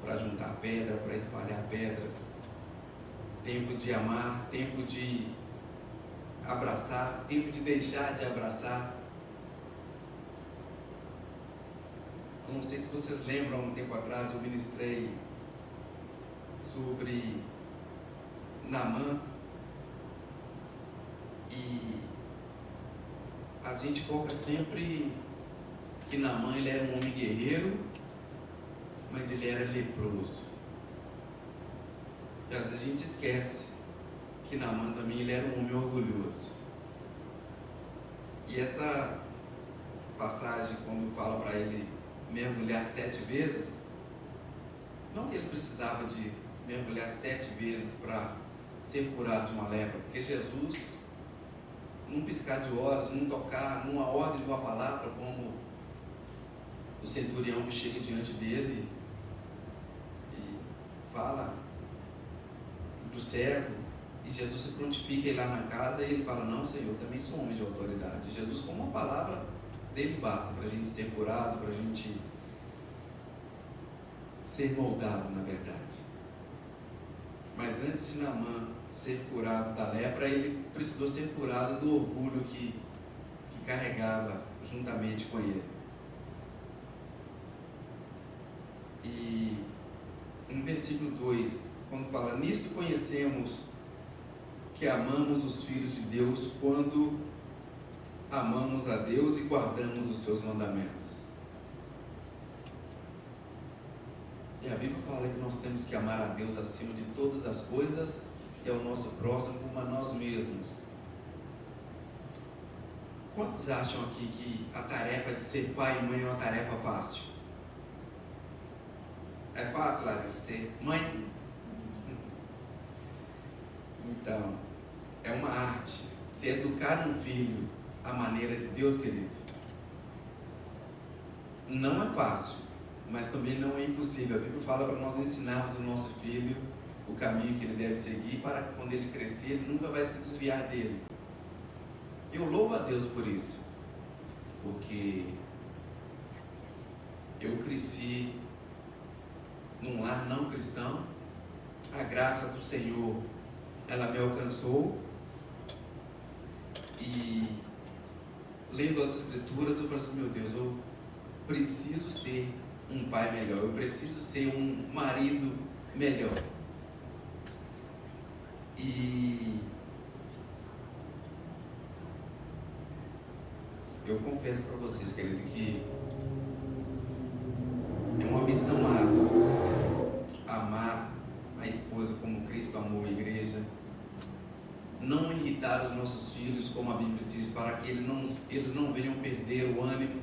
para juntar pedra, para espalhar pedras. Tempo de amar, tempo de abraçar, tempo de deixar de abraçar. Eu não sei se vocês lembram, um tempo atrás eu ministrei sobre Naamã, e a gente foca sempre que Naamã ele era um homem guerreiro, mas ele era leproso. E às vezes a gente esquece que Naamã também ele era um homem orgulhoso. E essa passagem, quando fala para ele mergulhar 7 vezes, não que ele precisava de mergulhar 7 vezes para ser curado de uma lepra, porque Jesus, num piscar de olhos, num tocar, numa ordem de uma palavra, como o centurião que chega diante dele e fala do servo, e Jesus se prontifica a ir lá na casa, e ele fala: não, Senhor, eu também sou homem de autoridade. Jesus, com uma palavra dele basta para a gente ser curado, para a gente ser moldado, na verdade. Mas antes de Naamã ser curado da lepra, ele precisou ser curado do orgulho que carregava juntamente com ele. E no versículo 2, quando fala: nisto conhecemos que amamos os filhos de Deus, quando amamos a Deus e guardamos os seus mandamentos. E a Bíblia fala que nós temos que amar a Deus acima de todas as coisas e ao nosso próximo como a nós mesmos. Quantos acham aqui que a tarefa de ser pai e mãe é uma tarefa fácil? É fácil, Larissa, ser mãe? Então, é uma arte. Se educar um filho à maneira de Deus, querido, não é fácil, mas também não é impossível. A Bíblia fala para nós ensinarmos o nosso filho o caminho que ele deve seguir, para que quando ele crescer, ele nunca vai se desviar dele. Eu louvo a Deus por isso, porque eu cresci num lar não cristão, a graça do Senhor, ela me alcançou, e lendo as Escrituras, eu falo assim: meu Deus, eu preciso ser um pai melhor, eu preciso ser um marido melhor. E eu confesso para vocês, querido, que é uma missão árdua amar a esposa como Cristo amou a igreja, não irritar os nossos filhos, como a Bíblia diz, para que eles não venham perder o ânimo.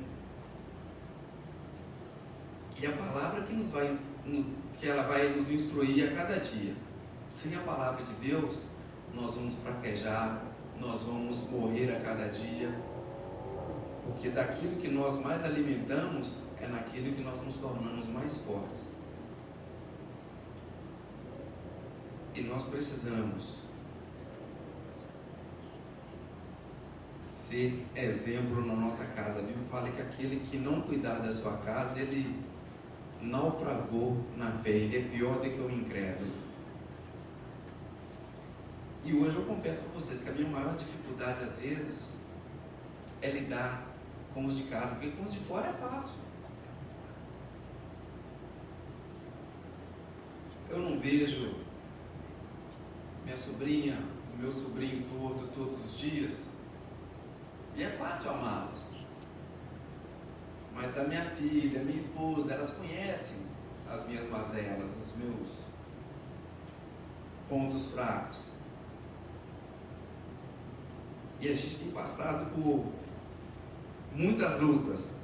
E a palavra que ela vai nos instruir a cada dia. Sem a palavra de Deus, nós vamos fraquejar, nós vamos morrer a cada dia, porque daquilo que nós mais alimentamos, é naquilo que nós nos tornamos mais fortes. E nós precisamos ser exemplo na nossa casa. A Bíblia fala que aquele que não cuidar da sua casa, ele naufragou na fé, ele é pior do que o incrédulo. E hoje eu confesso para vocês que a minha maior dificuldade às vezes é lidar com os de casa, porque com os de fora é fácil. Eu não vejo minha sobrinha, o meu sobrinho torto todos os dias, e é fácil amá-los. Mas a minha filha, a minha esposa, elas conhecem as minhas mazelas, os meus pontos fracos. E a gente tem passado por muitas lutas.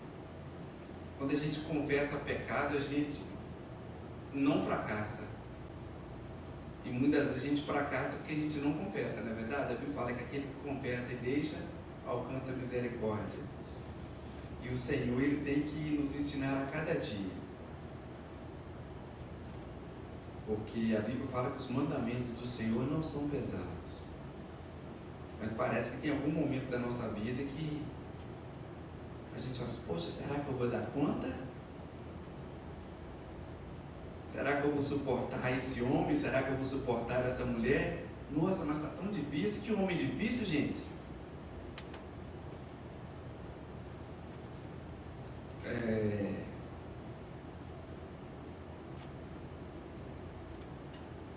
Quando a gente confessa pecado, a gente não fracassa. E muitas vezes a gente fracassa porque a gente não confessa, não é verdade? A Bíblia fala que aquele que confessa e deixa, alcança a misericórdia. E o Senhor, Ele tem que nos ensinar a cada dia. Porque a Bíblia fala que os mandamentos do Senhor não são pesados. Mas parece que tem algum momento da nossa vida que a gente fala assim: poxa, será que eu vou dar conta? Será que eu vou suportar esse homem? Será que eu vou suportar essa mulher? Nossa, mas está tão difícil. Que homem difícil, gente.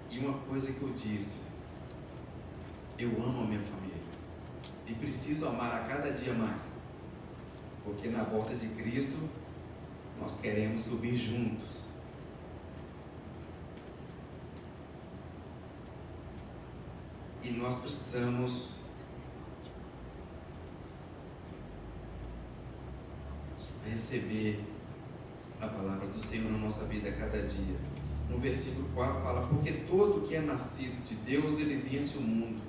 E uma coisa que eu disse, eu amo a minha família e preciso amar a cada dia mais, porque na volta de Cristo nós queremos subir juntos. E nós precisamos receber a palavra do Senhor na nossa vida a cada dia. No versículo 4 fala: porque todo que é nascido de Deus, ele vence o mundo.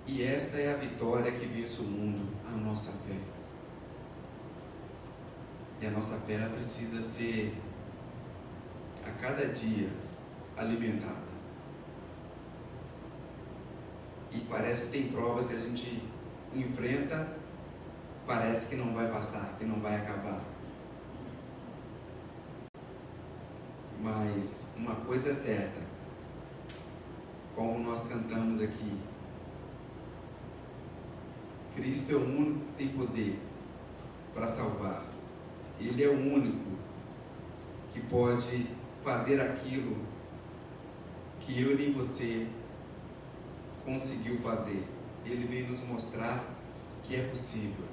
E esta é a vitória que vence o mundo, a nossa fé. E a nossa fé, ela precisa ser a cada dia alimentada. E parece que tem provas que a gente enfrenta, parece que não vai passar, que não vai acabar. Mas uma coisa é certa, como nós cantamos aqui, Cristo é o único que tem poder para salvar. Ele é o único que pode fazer aquilo que eu e você conseguiu fazer. Ele veio nos mostrar que é possível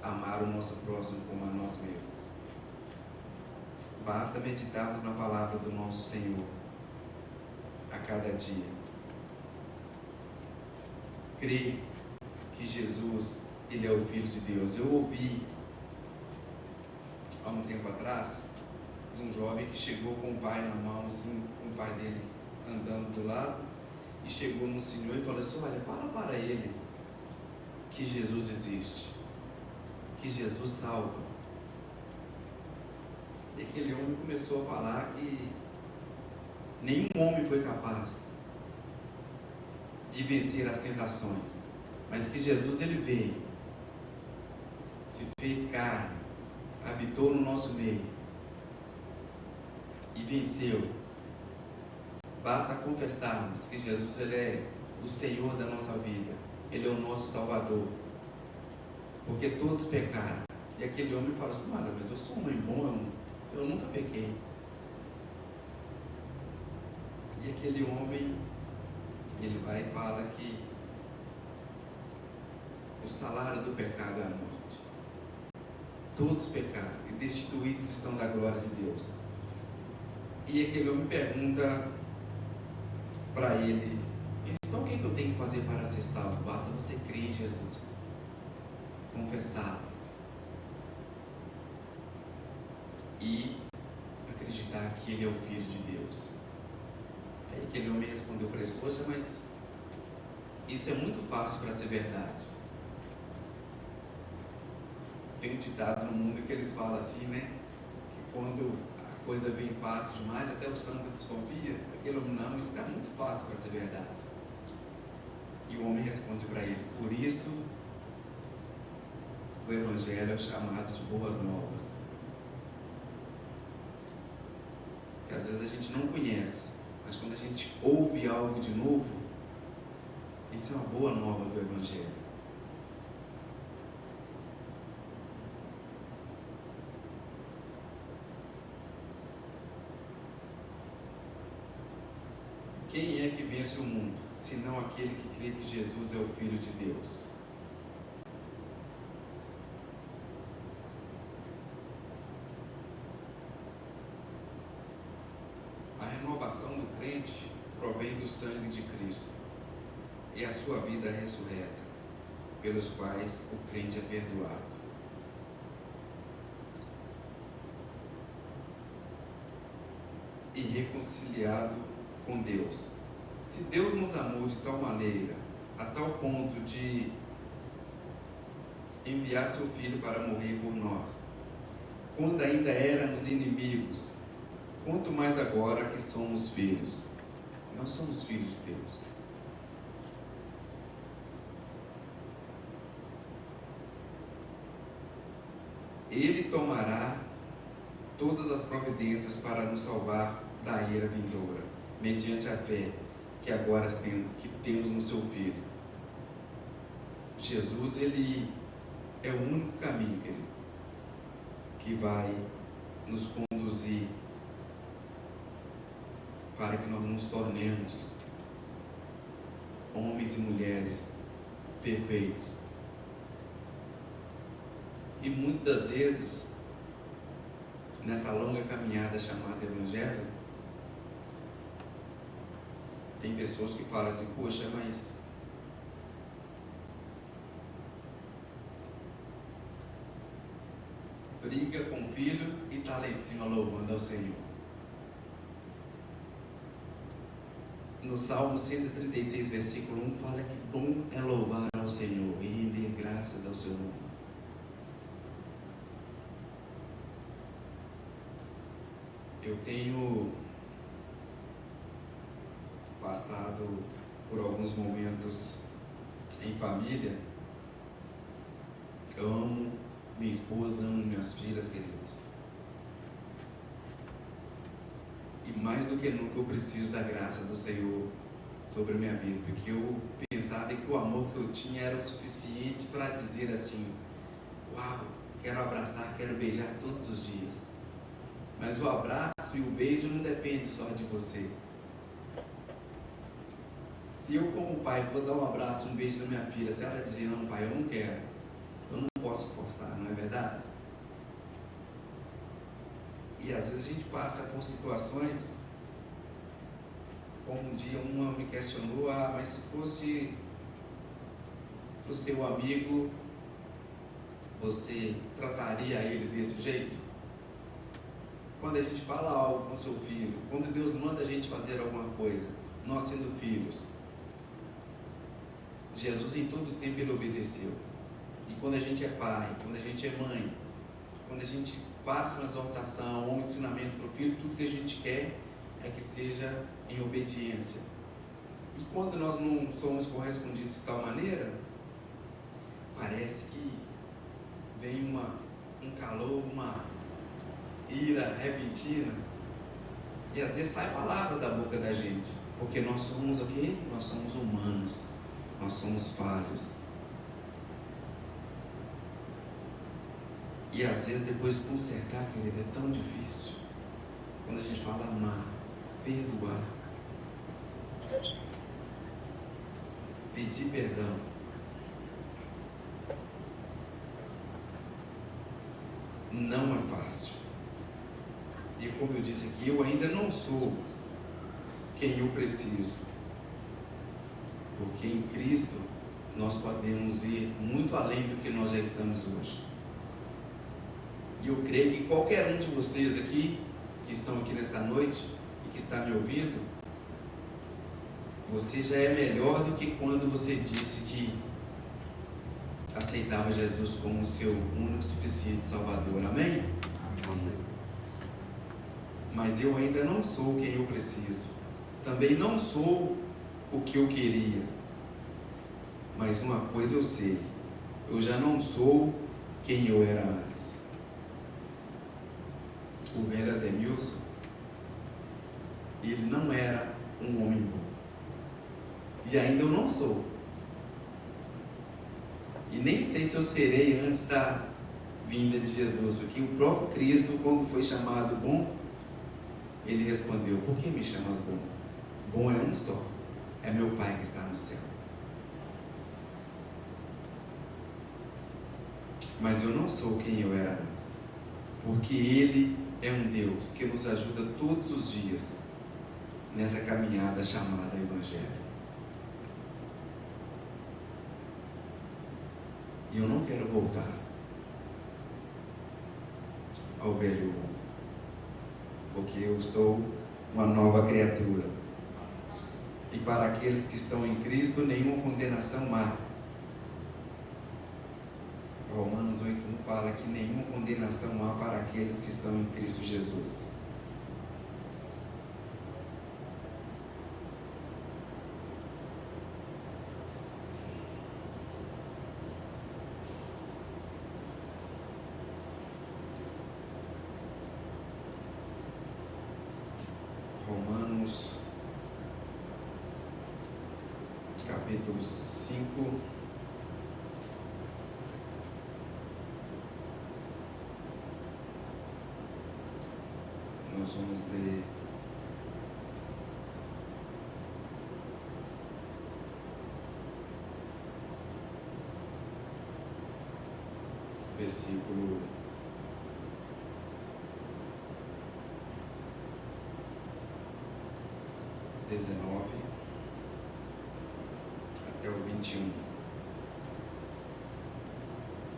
amar o nosso próximo como a nós mesmos. Basta meditarmos na palavra do nosso Senhor a cada dia. Crer que Jesus, Ele é o Filho de Deus. Eu ouvi há um tempo atrás de um jovem que chegou com o pai na mão, assim, com o pai dele andando do lado, e chegou no Senhor e falou assim: olha, fala para ele que Jesus existe, que Jesus salva. E aquele homem começou a falar que nenhum homem foi capaz de vencer as tentações, mas que Jesus, ele veio, se fez carne, habitou no nosso meio e venceu. Basta confessarmos que Jesus, ele é o Senhor da nossa vida, ele é o nosso Salvador, porque todos pecaram. E aquele homem fala assim: olha, mas eu sou um homem bom, eu nunca pequei. E aquele homem, ele vai e fala que o salário do pecado é a morte. Todos pecaram e destituídos estão da glória de Deus. E aquele homem pergunta para ele: então o que eu tenho que fazer para ser salvo? Basta você crer em Jesus, confessá-lo e acreditar que Ele é o Filho de Deus. Aí aquele homem respondeu para ele: poxa, mas isso é muito fácil para ser verdade. Tem um ditado no mundo que eles falam assim, né? Que quando a coisa vem fácil demais, até o santo desconfia. Aquele homem: não, isso está muito fácil para ser verdade. E o homem responde para ele: por isso o Evangelho é chamado de boas novas. Que às vezes a gente não conhece, mas quando a gente ouve algo de novo, isso é uma boa nova do Evangelho. Quem é que vence o mundo, senão aquele que crê que Jesus é o Filho de Deus? A renovação do crente provém do sangue de Cristo e a sua vida ressurreta, pelos quais o crente é perdoado. E reconciliado com Deus. Se Deus nos amou de tal maneira, a tal ponto de enviar seu Filho para morrer por nós, quando ainda éramos inimigos, quanto mais agora que somos filhos. Nós somos filhos de Deus. Ele tomará todas as providências para nos salvar da ira vindoura, mediante a fé que agora temos no seu Filho. Jesus, ele é o único caminho, querido, que vai nos conduzir para que nós nos tornemos homens e mulheres perfeitos. E muitas vezes, nessa longa caminhada chamada Evangelho, tem pessoas que falam assim: poxa, mas briga com o filho e está lá em cima louvando ao Senhor. No Salmo 136, versículo 1, fala que bom é louvar ao Senhor e render graças ao seu nome. Eu tenho passado por alguns momentos em família. Eu amo minha esposa, amo minhas filhas, queridos. E mais do que nunca eu preciso da graça do Senhor sobre a minha vida, porque eu pensava que o amor que eu tinha era o suficiente para dizer assim: uau, quero abraçar, quero beijar todos os dias. Mas o abraço e o beijo não depende só de você. Se eu, como pai, vou dar um abraço, um beijo na minha filha, se ela dizer: não, pai, eu não quero, eu não posso forçar, não é verdade? E às vezes a gente passa por situações, como um dia uma me questionou: ah, mas se fosse o seu amigo, você trataria ele desse jeito? Quando a gente fala algo com seu filho, quando Deus manda a gente fazer alguma coisa, nós sendo filhos, Jesus em todo tempo ele obedeceu. E quando a gente é pai, quando a gente é mãe, quando a gente passa uma exortação ou um ensinamento para o filho, tudo que a gente quer é que seja em obediência. E quando nós não somos correspondidos de tal maneira, parece que vem um calor, uma ira repentina, e às vezes sai palavra da boca da gente, porque nós somos o quê? Nós somos humanos, nós somos falhos. E às vezes depois consertar, querido, é tão difícil. Quando a gente fala amar, perdoar, pedir perdão, não é fácil. E como eu disse aqui, eu ainda não sou quem eu preciso, porque em Cristo nós podemos ir muito além do que nós já estamos hoje. E eu creio que qualquer um de vocês aqui, que estão aqui nesta noite e que está me ouvindo, você já é melhor do que quando você disse que aceitava Jesus como o seu único, suficiente Salvador. Amém? Amém. Mas eu ainda não sou quem eu preciso. Também não sou o que eu queria. Mas uma coisa eu sei: eu já não sou quem eu era antes. O velho Ademilson, ele não era um homem bom. E ainda eu não sou. E nem sei se eu serei antes da vinda de Jesus, porque o próprio Cristo, quando foi chamado bom, ele respondeu: por que me chamas bom? Bom é um só, é meu Pai que está no céu. Mas eu não sou quem eu era antes, porque Ele é um Deus que nos ajuda todos os dias nessa caminhada chamada Evangelho. E eu não quero voltar ao velho homem, porque eu sou uma nova criatura. E para aqueles que estão em Cristo, nenhuma condenação há. Romanos 8:1 fala que nenhuma condenação há para aqueles que estão em Cristo Jesus. capítulo 5. Nós vamos ler versículo 19 até o 21.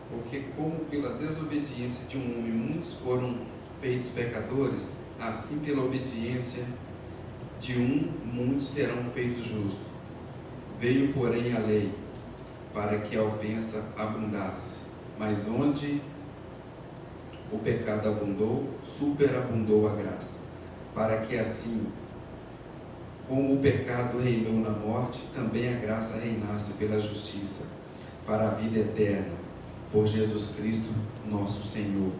Porque como pela desobediência de um homem muitos foram feitos pecadores, assim pela obediência de um muitos serão feitos justos. Veio, porém, a lei para que a ofensa abundasse, mas onde o pecado abundou, superabundou a graça, para que assim, como o pecado reinou na morte, também a graça reinasse pela justiça, para a vida eterna, por Jesus Cristo, nosso Senhor.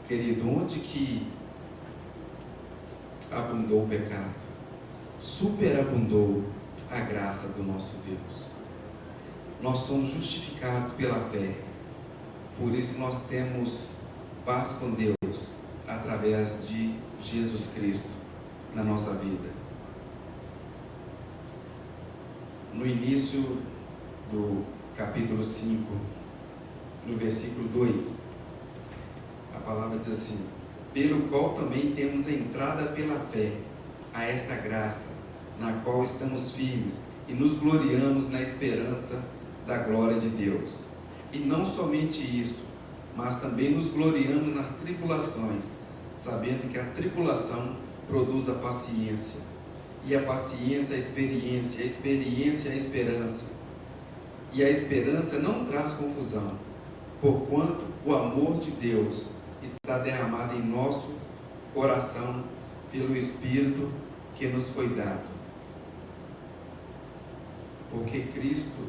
Querido, onde que abundou o pecado, superabundou a graça do nosso Deus. Nós somos justificados pela fé, por isso nós temos paz com Deus, através de Jesus Cristo na nossa vida. No início do capítulo 5, no versículo 2, a palavra diz assim: pelo qual também temos entrada pela fé a esta graça, na qual estamos firmes e nos gloriamos na esperança da glória de Deus. E não somente isso, mas também nos gloriamos nas tribulações, sabendo que a tribulação produz a paciência, e a paciência a experiência, a experiência a esperança, e a esperança não traz confusão, porquanto o amor de Deus está derramado em nosso coração pelo Espírito que nos foi dado. Porque Cristo,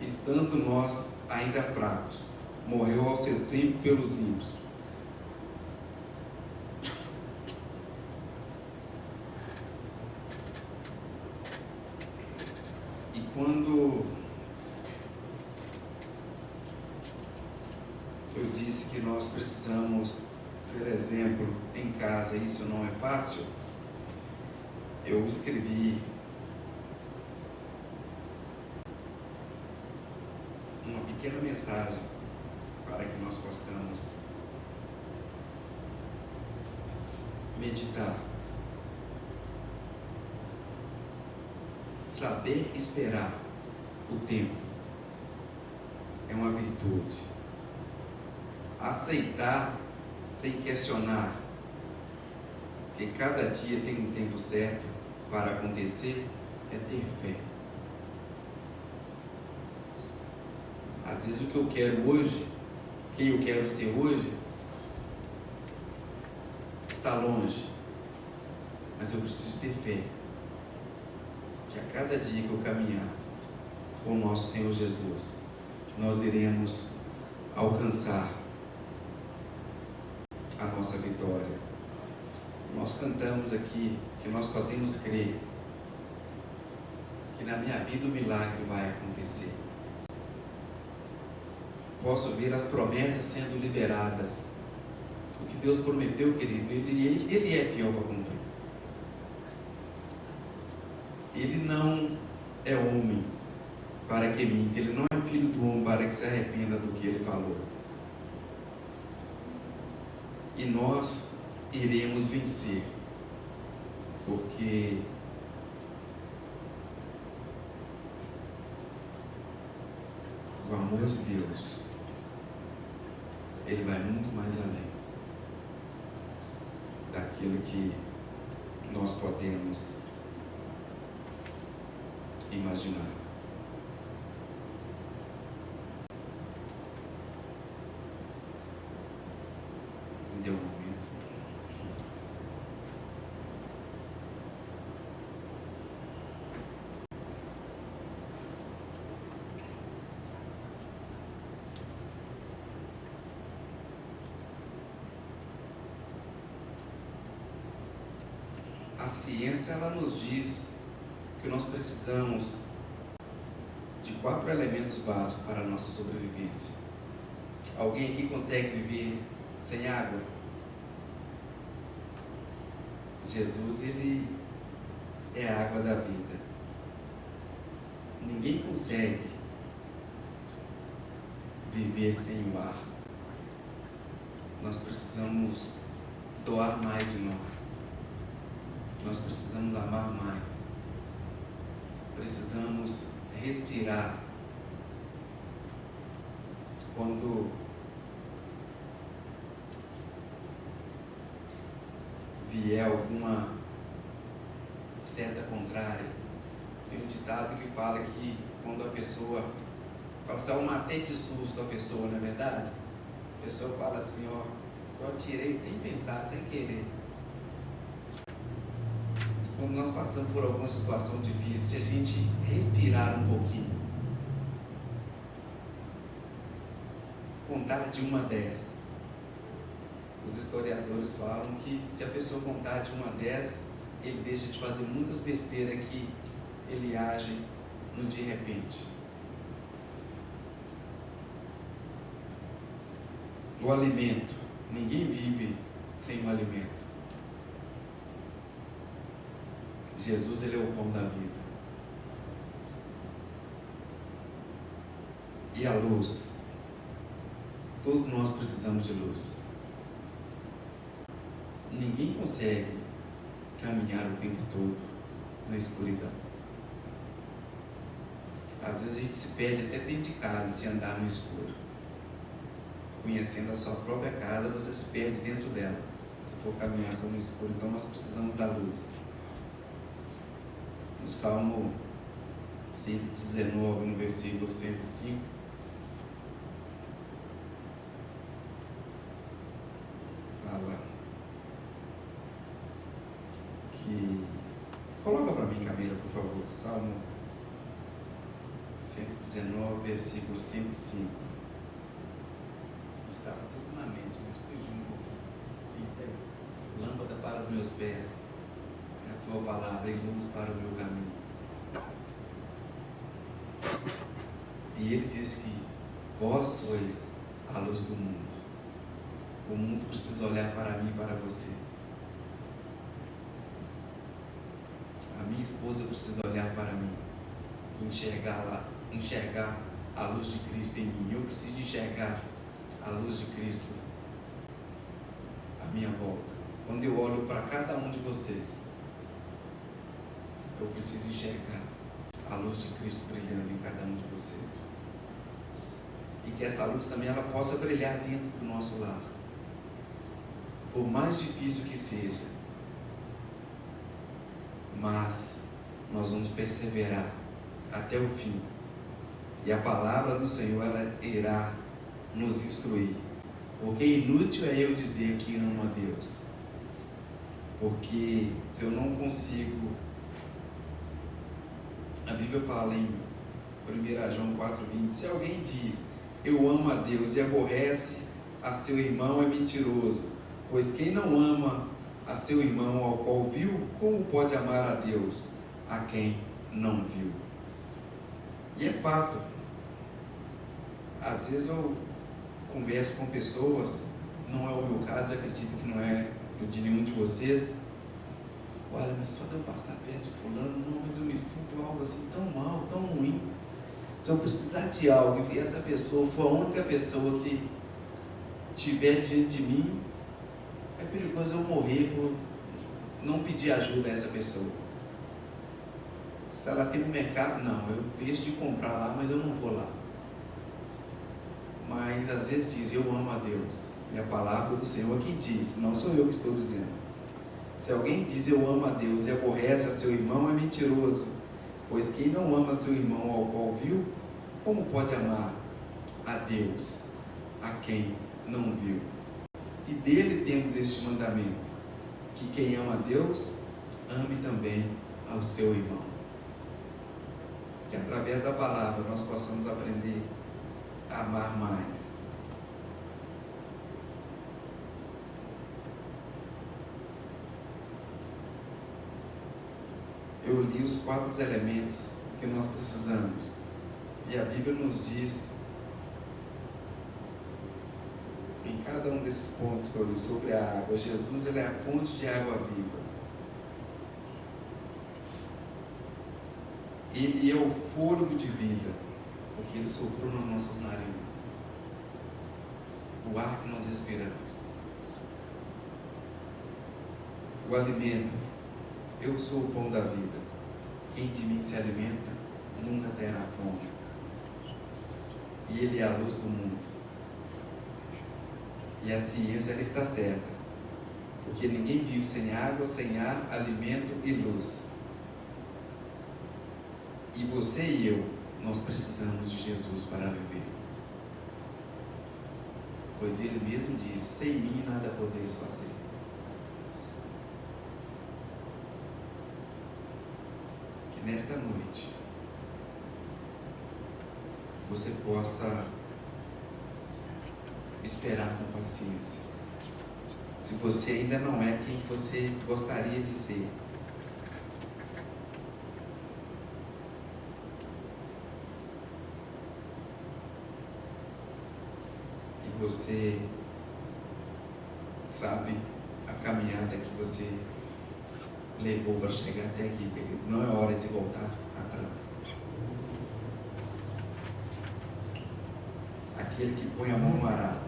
estando nós ainda fracos, morreu ao seu tempo pelos ímpios. E quando eu disse que nós precisamos ser exemplo em casa, isso não é fácil, eu escrevi uma pequena mensagem para que nós possamos meditar. Saber esperar o tempo é uma virtude. Aceitar sem questionar que cada dia tem um tempo certo para acontecer é ter fé. Às vezes o que eu quero hoje, quem eu quero ser hoje, está longe, mas eu preciso ter fé que a cada dia que eu caminhar com o nosso Senhor Jesus, nós iremos alcançar a nossa vitória. Nós cantamos aqui que nós podemos crer que na minha vida o milagre vai acontecer. Posso ver as promessas sendo liberadas. O que Deus prometeu, querido, Ele é fiel para cumprir. Ele não é homem para que minta, Ele não é filho do homem para que se arrependa do que Ele falou. E nós iremos vencer, porque o amor de Deus, Ele vai muito mais além daquilo que nós podemos imaginar. Me deu um momento. A ciência, ela nos diz que nós precisamos de 4 elementos básicos para a nossa sobrevivência. Alguém aqui consegue viver sem água? Jesus, ele é a água da vida. Ninguém consegue viver sem o ar. Nós precisamos doar mais de nós. Nós precisamos amar mais. Precisamos respirar. Quando vier alguma seta contrária, tem um ditado que fala que quando a pessoa fala assim, eu matei de susto a pessoa, não é verdade? A pessoa fala assim, ó, eu atirei sem pensar, sem querer. Quando nós passamos por alguma situação difícil, se a gente respirar um pouquinho, contar de 1 a 10, os historiadores falam que se a pessoa contar de 1 a 10, ele deixa de fazer muitas besteiras que ele age no de repente. O alimento. Ninguém vive sem o alimento. Jesus, ele é o pão da vida. E a luz. Todos nós precisamos de luz. Ninguém consegue caminhar o tempo todo na escuridão. Às vezes a gente se perde até dentro de casa se andar no escuro. Conhecendo a sua própria casa, você se perde dentro dela, se for caminhar só no escuro. Então nós precisamos da luz. No Salmo 119, no versículo 105, fala que... Coloca para mim, Camila, por favor. Salmo 119, versículo 105. Estava tudo na mente, mas fugiu um pouquinho. Isso aí. Lâmpada para os meus pés, é a tua palavra e luz para o meu caminho. E ele diz que vós sois a luz do mundo. O mundo precisa olhar para mim e para você. A minha esposa precisa olhar para mim, enxergar a luz de Cristo em mim. Eu preciso enxergar a luz de Cristo à minha volta. Quando eu olho para cada um de vocês, eu preciso enxergar a luz de Cristo brilhando em cada um de vocês. E que essa luz também ela possa brilhar dentro do nosso lar. Por mais difícil que seja, mas nós vamos perseverar até o fim. E a palavra do Senhor ela irá nos instruir. Porque inútil é eu dizer que amo a Deus. Porque se eu não consigo... A Bíblia fala em 1 João 4,20, se alguém diz, eu amo a Deus e aborrece a seu irmão é mentiroso, pois quem não ama a seu irmão ao qual viu, como pode amar a Deus a quem não viu? E é fato. Às vezes eu converso com pessoas, não é o meu caso, acredito que não é o de nenhum de vocês. Olha, mas só de eu passar perto de fulano, não, mas eu me sinto algo assim tão mal, tão ruim. Se eu precisar de algo e essa pessoa for a única pessoa que estiver diante de mim, é perigoso eu morrer por não pedir ajuda a essa pessoa. Se ela tem no mercado, não, eu deixo de comprar lá, mas eu não vou lá. Mas às vezes diz, eu amo a Deus. E a palavra do Senhor aqui diz, não sou eu que estou dizendo. Se alguém diz eu amo a Deus e aborrece a seu irmão, é mentiroso. Pois quem não ama seu irmão ao qual viu, como pode amar a Deus a quem não viu? E dele temos este mandamento, que quem ama a Deus, ame também ao seu irmão. Que através da palavra nós possamos aprender a amar mais. Eu li os 4 elementos que nós precisamos. E a Bíblia nos diz, em cada um desses pontos que eu li sobre a água, Jesus, ele é a fonte de água viva. Ele é o fôlego de vida, porque ele soprou nas nossas narinas o ar que nós respiramos. O alimento, eu sou o pão da vida. Quem de mim se alimenta nunca terá fome. E ele é a luz do mundo. E a ciência, ela está certa, porque ninguém vive sem água, sem ar, alimento e luz. E você e eu, nós precisamos de Jesus para viver. Pois ele mesmo diz: sem mim nada podeis fazer. Que nesta noite você possa esperar com paciência. Se você ainda não é quem você gostaria de ser, e você sabe a caminhada que você levou para chegar até aqui, querido, não é hora de voltar atrás. Aquele que põe a mão no arado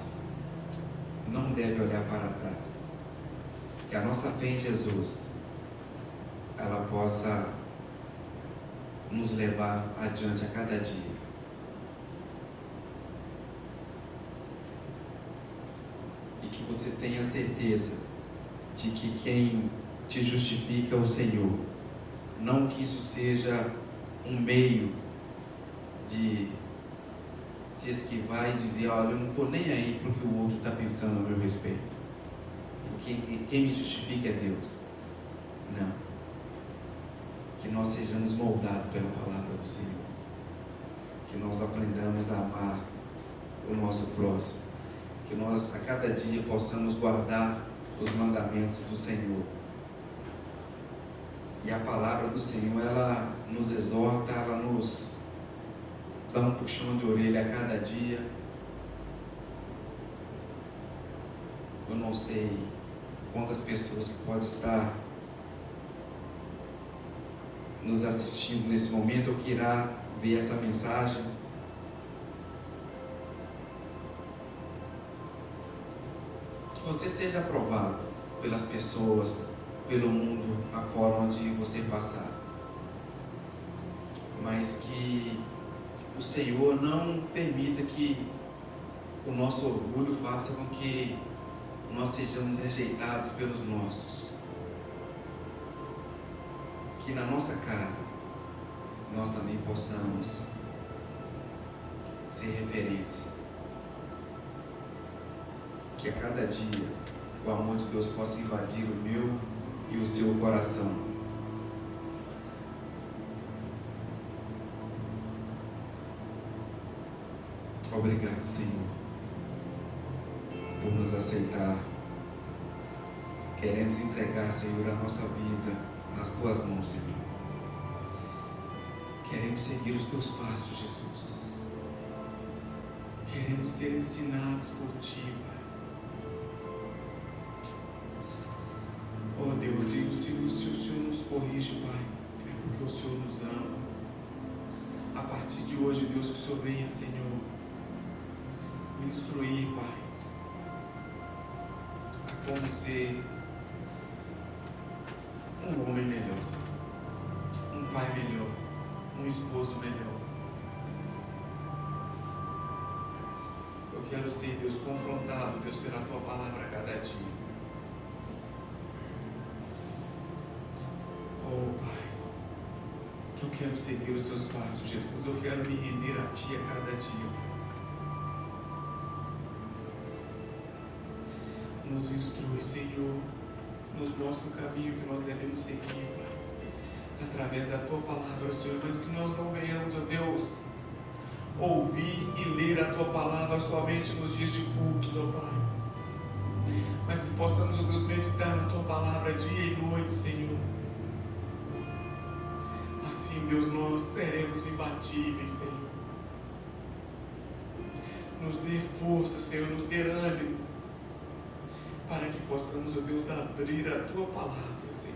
não deve olhar para trás. Que a nossa fé em Jesus, ela possa nos levar adiante a cada dia. E que você tenha certeza de que quem te justifica é o Senhor. Não que isso seja um meio de se esquivar e dizer: olha, eu não estou nem aí para o que o outro está pensando a meu respeito. Porque quem me justifica é Deus. Não. Que nós sejamos moldados pela palavra do Senhor. Que nós aprendamos a amar o nosso próximo. Que nós a cada dia possamos guardar os mandamentos do Senhor. E a palavra do Senhor, ela nos exorta, ela nos dá um puxão de orelha a cada dia. Eu não sei quantas pessoas que podem estar nos assistindo nesse momento ou que irá ver essa mensagem. Que você seja aprovado pelas pessoas, pelo mundo, afora onde você passar. Mas que o Senhor não permita que o nosso orgulho faça com que nós sejamos rejeitados pelos nossos. Que na nossa casa nós também possamos ser referência. Que a cada dia o amor de Deus possa invadir o meu e o seu coração. Obrigado, Senhor, por nos aceitar. Queremos entregar, Senhor, a nossa vida nas Tuas mãos, Senhor. Queremos seguir os Teus passos, Jesus. Queremos ser ensinados por Ti, Pai. Oh Deus, e se o Senhor nos corrige, Pai, é porque o Senhor nos ama. A partir de hoje, Deus, que o Senhor venha, Senhor, me instruir, Pai, a como ser um homem melhor, um pai melhor, um esposo melhor. Eu quero ser, Deus, confrontado, Deus, pela Tua palavra a cada dia. Oh, Pai, eu quero seguir os Teus passos, Jesus. Eu quero me render a Ti a cada dia. Nos instrui, Senhor, nos mostra o caminho que nós devemos seguir, Pai, através da Tua palavra, Senhor, mas que nós não venhamos, ó Deus, ouvir e ler a Tua palavra somente nos dias de cultos, ó Pai, mas que possamos, ó Deus, meditar na Tua palavra dia e noite, Senhor. Assim, Deus, nós seremos imbatíveis, Senhor. Nos dê força, Senhor, nos dê ânimo, para que possamos, ó Deus, abrir a Tua palavra, Senhor,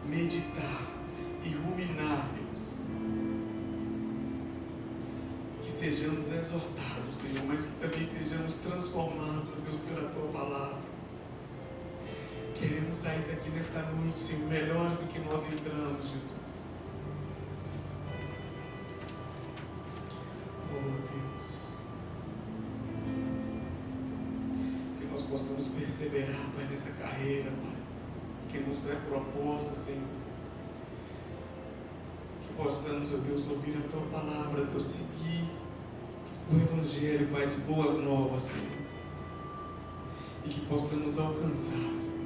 meditar e ruminar, Deus. Que sejamos exortados, Senhor, mas que também sejamos transformados, ó Deus, pela Tua palavra. Queremos sair daqui nesta noite, Senhor, melhores do que nós entramos, Jesus. Oh, Deus. Que nós possamos perseverar, Pai, nessa carreira, Pai, que nos é proposta, Senhor. Que possamos, ó Deus, ouvir a Tua palavra, Deus, seguir o Evangelho, Pai, de boas novas, Senhor. E que possamos alcançar, Senhor,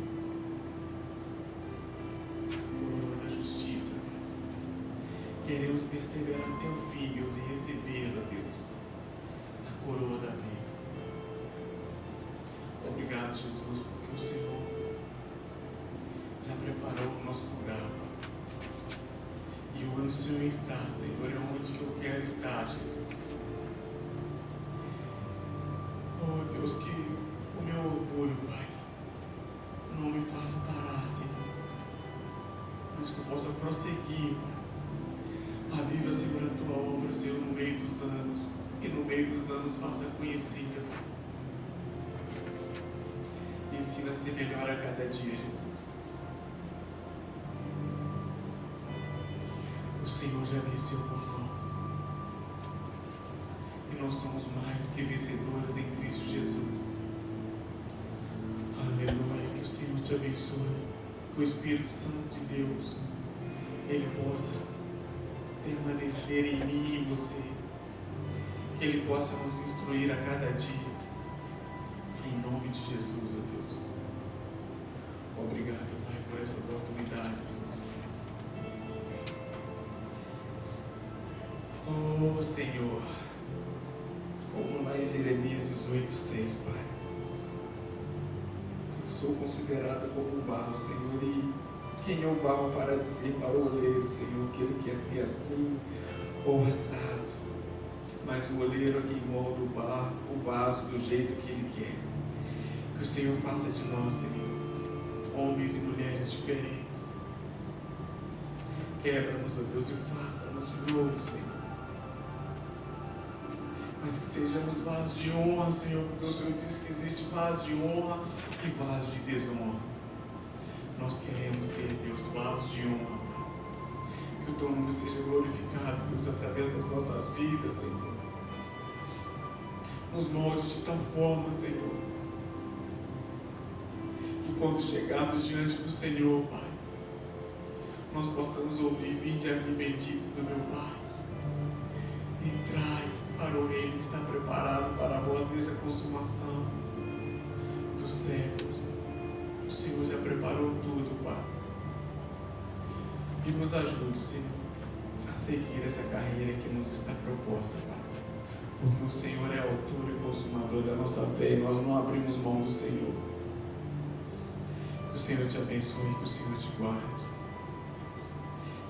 queremos perseverar até o fim, Deus, e receber, ó Deus, a coroa da vida. Obrigado, Jesus, porque o Senhor já preparou o nosso lugar. E onde o Senhor está, Senhor, é onde que eu quero estar, Jesus. Oh, Deus, que o meu orgulho, Pai, não me faça parar, Senhor, mas que eu possa prosseguir, Pai. Aviva, Senhor, a Tua obra, Senhor, no meio dos anos. E no meio dos anos faça conhecida. Me ensina a ser melhor a cada dia, Jesus. O Senhor já venceu por nós. E nós somos mais do que vencedores em Cristo Jesus. Aleluia. Que o Senhor te abençoe. Que o Espírito Santo de Deus, Ele possa permanecer em mim e em você, que Ele possa nos instruir a cada dia, em nome de Jesus, ó Deus. Obrigado, Pai, por esta oportunidade, Deus. Oh, Senhor, como lá em Jeremias 18:6, Pai, eu sou considerado como barro, Senhor, e quem é o barro para dizer para o oleiro, Senhor, que ele quer ser assim ou assado? Mas o oleiro é quem molda o vaso do jeito que Ele quer. Que o Senhor faça de nós, Senhor, homens e mulheres diferentes. Quebra-nos, ó Deus, e faça-nos de novo, Senhor. Mas que sejamos vasos de honra, Senhor, porque o Senhor diz que existe vaso de honra e vaso de desonra. Nós queremos ser, Deus, vasos de honra. Que o Teu nome seja glorificado, Deus, através das nossas vidas, Senhor. Nos molde de tal forma, Senhor, que quando chegarmos diante do Senhor, Pai, nós possamos ouvir: vinde a mim, benditos do meu Pai. Entrai para o reino que está preparado para vós desde a consumação dos séculos. O Senhor já preparou tudo, Pai. E nos ajude, Senhor, a seguir essa carreira que nos está proposta, Pai. Porque o Senhor é autor e consumador da nossa fé e nós não abrimos mão do Senhor. Que o Senhor te abençoe, que o Senhor te guarde.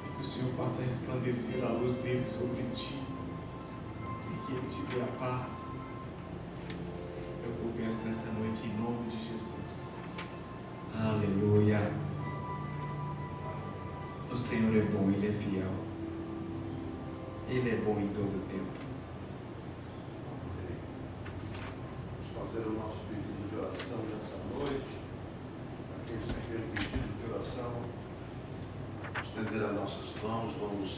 E que o Senhor faça resplandecer a luz dele sobre ti. E que Ele te dê a paz. É o que eu penso nessa noite, em nome de Jesus. Aleluia. O Senhor é bom, Ele é fiel. Ele é bom em todo o tempo. Vamos fazer o nosso pedido de oração nessa noite. Aqueles que têm pedido de oração, estender as nossas mãos, vamos